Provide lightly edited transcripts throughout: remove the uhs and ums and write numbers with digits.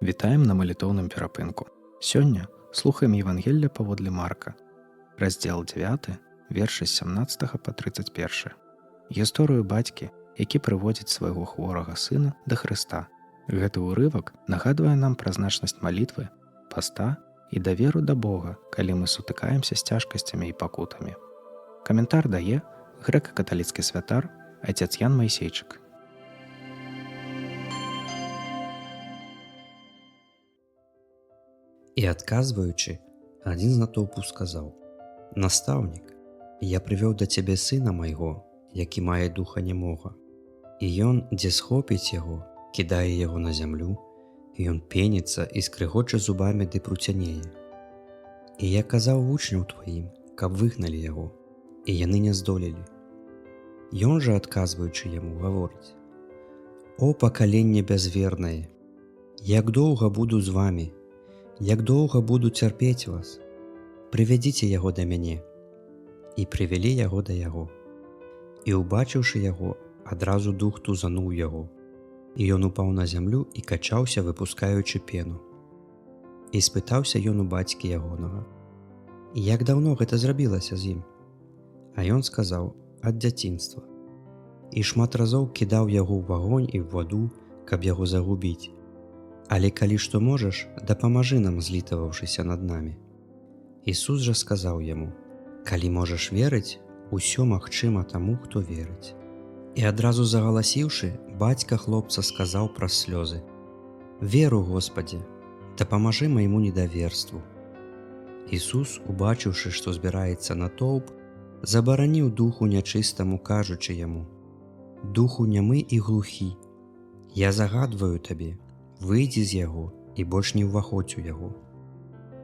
Вітаем на малітоўным перапынку. Сёння слухаем Евангелле паводле Марка, раздзел 9, вершы з 17 па 31. Гісторыю бацькі, які прыводзіць свайго хворага сына да Хрыста. Гэты ўрывак нагадвае нам пра значнасць малітвы, паста і даверу да Бога, калі мы сутыкаемся з цяжкасцямі і пакутамі. Каментар дае грэка-каталіцкі святар отец Ян Майсейчык. І адказваючы, адзін з натоўпу сказаў: «Настаўнік, я прывёў да цябе сына майго, які мае духа нямога. І ён, дзе схопіць яго, кідае яго на зямлю, і ён пеніцца і скрыгоча зубамі ды пруцянее. І я казаў вучняў тваім, каб выгналі яго, і яны не здолелі. Ён жа, адказваючы яму, гаворыць: О, пакаленне бязвернае, як доўга буду з вамі, як доўга буду цярпець вас, прывядзіце яго да мяне. І прывялі яго да яго. І, убачыўшы яго, адразу дух тузануў яго, і ён упаў на зямлю і качаўся, выпускаючы пену. І спытаўся ён у бацькі ягонага: як даўно гэта зрабілася з ім? А ён сказаў: ад дзяцінства. І шмат разоў кідаў яго ў агонь і ў ваду, каб яго загубіць. Але калі што можаш, дапамажы нам, злітаваўшыся над намі. Ісус жа сказаў яму: калі можаш верыць, усё магчыма таму, хто верыць. І адразу загаласіўшы, бацька хлопца сказаў праз слёзы: веру, Господі, дапамажы майму недаверству. Ісус, убачыўшы, што збіраецца натоўп, забараніў духу нячыстаму, кажучы яму: духу нямы і глухі, я загадваю табе, выйдзі з яго і больш не ўваходзь у яго.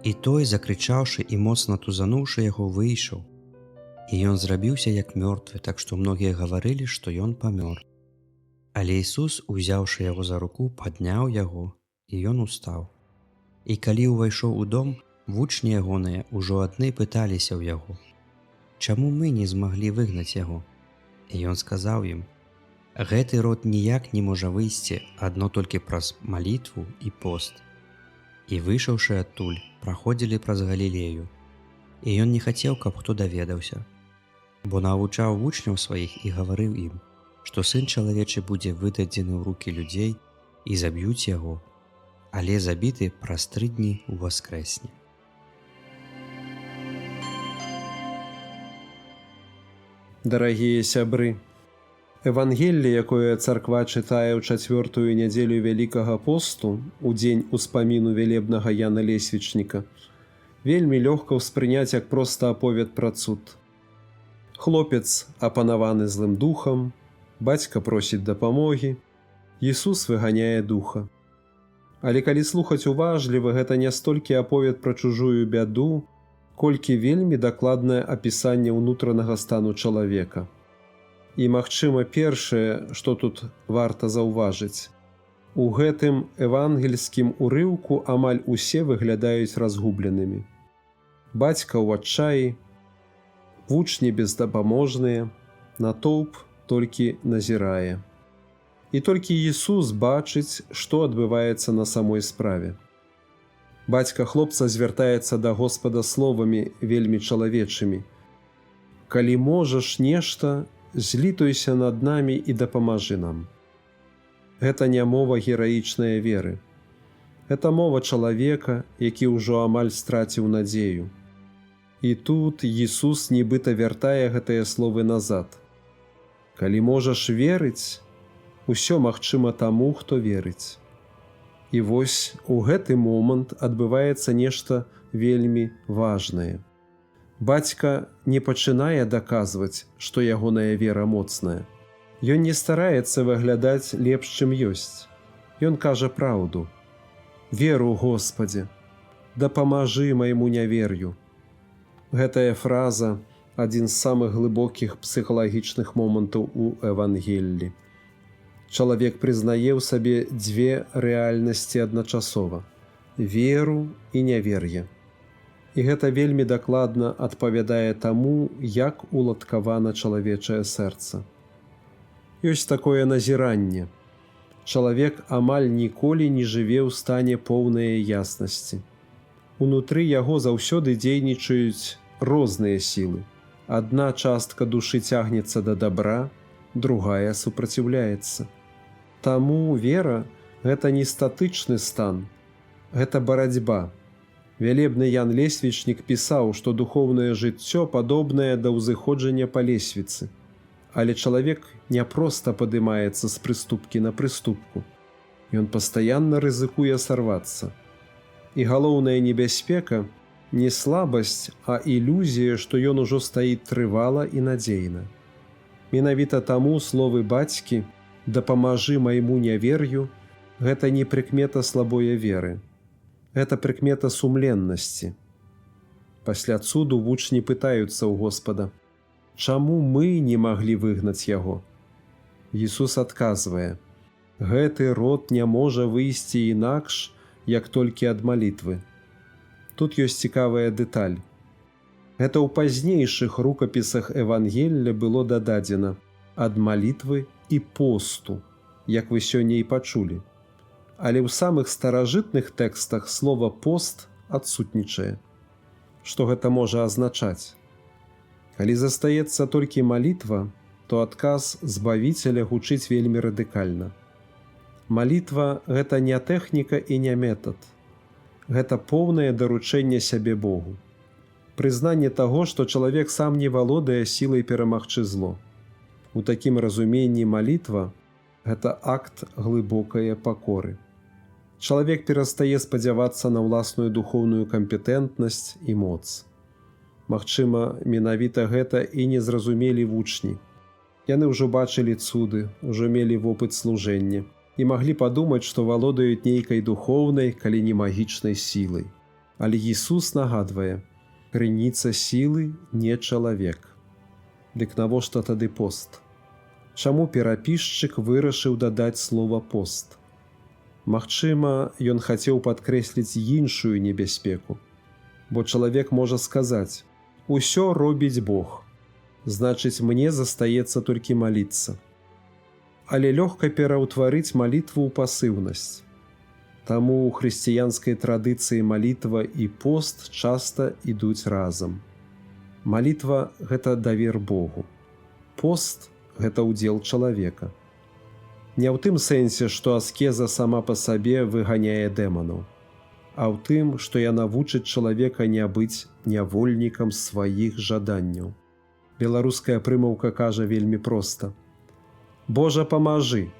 І той, закрычаўшы і моцна тузануўшы яго, выйшаў. І ён зрабіўся як мёртвы, так што многія гаварылі, што ён памёр. Але Ісус, узяўшы яго за руку, падняў яго, і ён устаў. І калі ўвайшоў у дом, вучні ягоныя ўжо адны пыталіся ў яго: чаму мы не змаглі выгнаць яго? І ён сказаў ім: гэты род ніяк не можа выйсці адно толькі праз малітву і пост. І выйшаўшы адтуль, праходзілі праз Галілею. І ён не хацеў, каб хто даведаўся, бо навучаў вучняў сваіх і гаварыў ім, што сын чалавечы будзе выдадзены ў рукі людзей і заб'юць яго, але забіты праз 3 дні ўваскрэсне. Дарагія сябры, Евангелле, якое царква чытае ў 4-ю нядзелю Вялікага посту, у дзень успаміну велебнага Яна Лесвічніка, вельмі лёгка ўспрыняць як проста аповед пра цуд. Хлопец апанаваны злым духам, бацька просіць дапамогі, Ісус выганяе духа. Але калі слухаць уважліва, гэта не столькі аповед пра чужую бяду, колькі вельмі дакладнае апісанне ўнутранага стану чалавека. І, магчыма, першае, што тут варта заўважыць, у гэтым евангельскім урыўку амаль усе выглядаюць разгубленымі. Бацька ў адчаі, вучні бездапаможныя, натоўп толькі назірае. І толькі Ісус бачыць, што адбываецца на самой справе. Бацька хлопца звяртаецца да Господа словамі вельмі чалавечымі: калі можаш нешта, злітуйся над намі і дапамажы нам. Гэта не мова гераічнай веры. Гэта мова чалавека, які ўжо амаль страціў надзею. І тут Ісус нібыта вяртае гэтыя словы назад. Калі можаш верыць, усё магчыма таму, хто верыць. І вось у гэты момант адбываецца нешта вельмі важнае. Бацька не пачынае даказваць, што ягоная вера моцная. Ён не стараецца выглядаць лепш, чым ёсць. Ён кажа праўду: веру, Господі, дапамажы майму нявер'ю. Гэтая фраза – адзін з самых глыбокіх псіхалагічных момантаў у Евангеллі. Чалавек прызнае ў сабе 2 рэальнасці адначасова – веру і нявер'е. І гэта вельмі дакладна адпавядае таму, як уладкавана чалавечае сэрца. Ёсць такое назіранне. Чалавек амаль ніколі не жыве ў стане поўнай яснасці. Унутры яго заўсёды дзейнічаюць розныя сілы. Адна частка душы цягнецца да добра, другая супраціўляецца. Таму вера – гэта не статычны стан, гэта барацьба. Вялебны Ян Лесвічнік пісаў, што духоўнае жыццё падобнае да ўзыходжання па лесвіцы. Але чалавек не проста падымаецца з прыступкі на прыступку. Ён пастаянна рызыкуе сарвацца. І галоўная небяспека – не слабасць, а ілюзія, што ён ужо стаіць трывала і надзейна. Менавіта таму словы бацькі «дапамажы майму нявер'ю» – гэта не прыкмета слабое веры. Гэта прыкмета сумленнасці. Пасля цуду вучні пытаюцца ў Господа: «Чаму мы не маглі выгнаць яго?» Ісус адказвае: «Гэты род не можа выйсці інакш, як толькі ад малітвы». Тут ёсць цікавая дэталь. Гэта ў пазнейшых рукапісах Евангелля было дададзена ад малітвы і посту, як вы сёння і пачулі. Але ў самых старажытных тэкстах слова «пост» адсутнічае. Што гэта можа азначаць? Калі застаецца толькі малітва, то адказ Збавіцеля гучыць вельмі радыкальна. Малітва – гэта не тэхніка і не метад. Гэта поўнае даручэнне сябе Богу. Прызнанне таго, што чалавек сам не валодае сілай перамагчы зло. У такім разуменні малітва – гэта акт глыбокае пакоры. Чалавек перастае спадзявацца на ўласную духоўную кампетэнтнасць і моц. Магчыма, менавіта гэта і не зразумелі вучні. Яны ўжо бачылі цуды, ужо мелі вопыт служэння і маглі падумаць, што валодаюць нейкай духоўнай, калі не магічнай сілай. Але Ісус нагадвае: крыніца сілы не чалавек. Дык навошта тады пост? Чаму перапісчык вырашыў дадаць слова «пост»? Магчыма, ён хацеў падкрэсліць іншую небяспеку. Бо чалавек можа сказаць: «Усё робіць Бог, значыць, мне застаецца толькі маліцца». Але лёгка пераўтварыць малітву ў пасыўнасць. Таму ў хрысціянскай традыцыі малітва і пост часта ідуць разам. Малітва – гэта давер Богу. Пост – гэта ўдзел чалавека. Не ў тым сэнсе, што аскеза сама па сабе выганяе дэманаў, а ў тым, што яна вучыць чалавека не быць нявольнікам сваіх жаданняў. Беларуская прымаўка кажа вельмі проста: «Божа, памажы,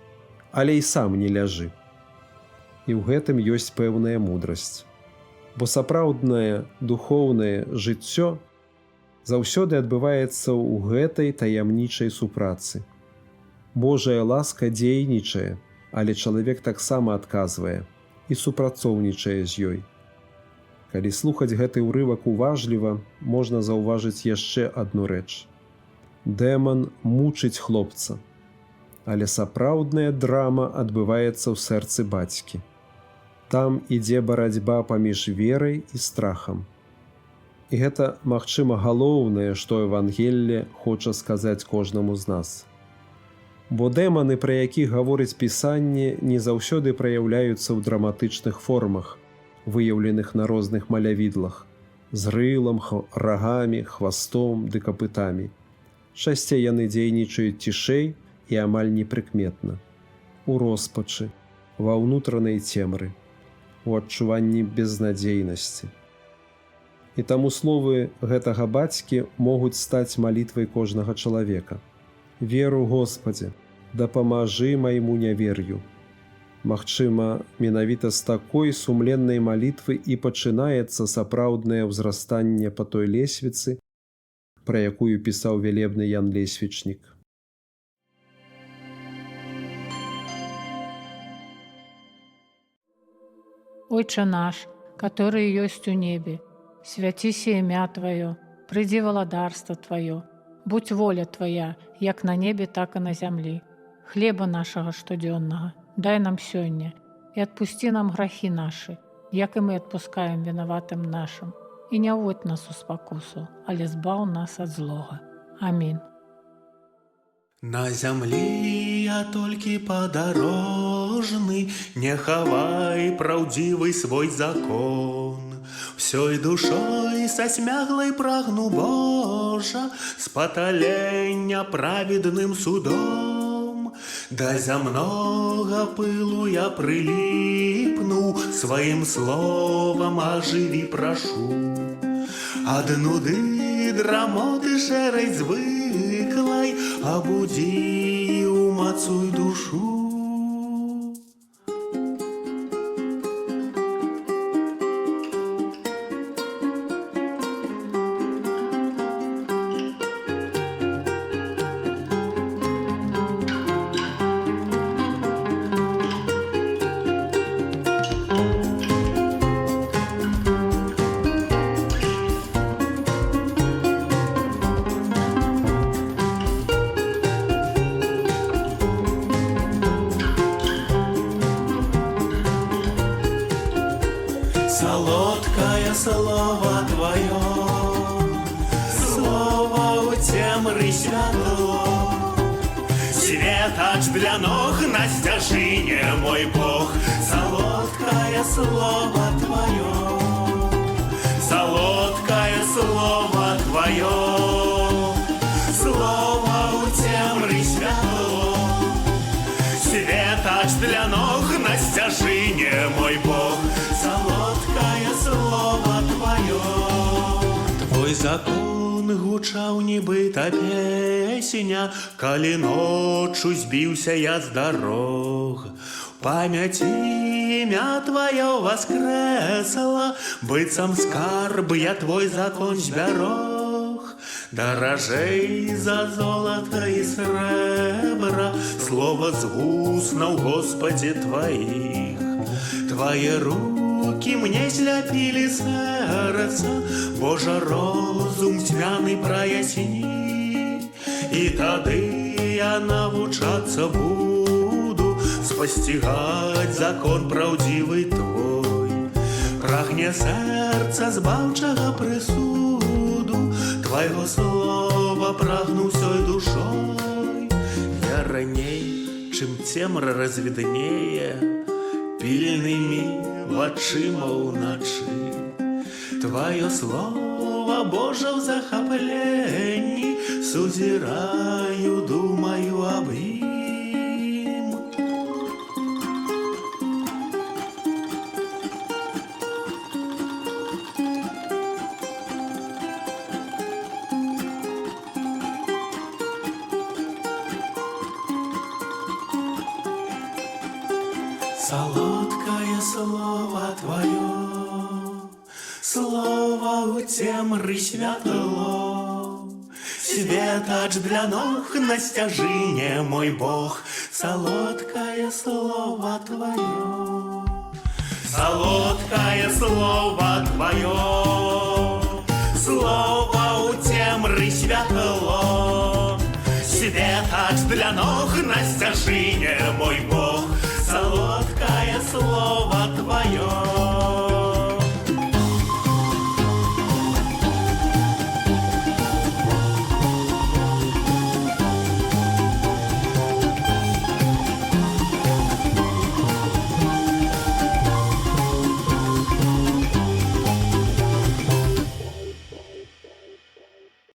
але і сам не ляжы». І ў гэтым ёсць пэўная мудрасць. Бо сапраўднае духоўнае жыццё заўсёды адбываецца ў гэтай таямнічай супрацы. Божая ласка дзейнічае, але чалавек таксама адказвае і супрацоўнічае з ёй. Калі слухаць гэты ўрывак уважліва, можна заўважыць яшчэ адну рэч. Дэман мучыць хлопца, але сапраўдная драма адбываецца ў сэрцы бацькі. Там ідзе барацьба паміж верай і страхам. І гэта, магчыма, галоўнае, што Евангелле хоча сказаць кожнаму з нас. Бо дэманы, пра якіх гаворыць Пісанне, не заўсёды праяўляюцца ў драматычных формах, выяўленых на розных малявідлах, з рылам, рагамі, хвастом ды капытамі. Часцей яны дзейнічаюць цішэй і амаль непрыкметна, у роспачы, ва ўнутранай цемры, у адчуванні безнадзейнасці. І таму словы гэтага бацькі могуць стаць малітвай кожнага чалавека. «Веру, Господзе, дапамажы майму нявер'ю». Магчыма, менавіта з такой сумленнай малітвы і пачынаецца сапраўднае ўзрастанне па той лесвіцы, пра якую пісаў вялебны Ян Лесвічнік. Отче наш, который есть у небе, святися імя Твое, придзи владарство Твое, будь воля Твоя, як на небе, так и на землі. Хлеба нашего штоденного дай нам сёння, и отпусти нам грахи наши, як и мы отпускаем виноватым нашим. И не вводь нас у спокусу, але збав нас от злого. Аминь. На зямлі я толькі па дарозе побожны, не хавай праўдзівы свой закон. Всёй душой са смяглай прагну, Божа, спаталення праведным судом. Да зямнога пылу я прыліпну, сваім словам ажыві прашу. Ад нуды драмоты шэрай звыклай абудзі, умацуй душу. Солодкое слово Твое, слово у темры святло, светоч для ног на стяжине, мой Бог. Солодкое слово Твое, солодкое слово Твое, слово у темры святло, светоч для ног на стяжине, мой Бог. Солодкое слово Твое. Твой закон гучаў нібыта песня, калі ноччу збіўся я з дарог. Памяць імя Твоё воскресла, быццам скарб я Твой закон збярог. Даражэй за золата і срэбра слова з вуснаў, Господи, Твоих. Твои руки мне сляпили сердце, Божа, розум тьмяный проясни, и тады я навучаться буду спасцігаць закон праўдзівы Твой. Прагне сэрца збаўчага прысуду, Твайго слова прагну ўсёй душой. Я раней, чым цемра развіднее, пільнымі вачыма ўначы. Твоё слово, Божа, ў захапленні сузіраю, думаю аб ім. Солодкое слово Твое, слово у темры святло, светоч для ног на стяжине, мой Бог. Солодкое слово Твое, солодкое слово Твое, слово у темры святло, светоч для ног на стяжине, мой Бог. Солодкое слово Твое.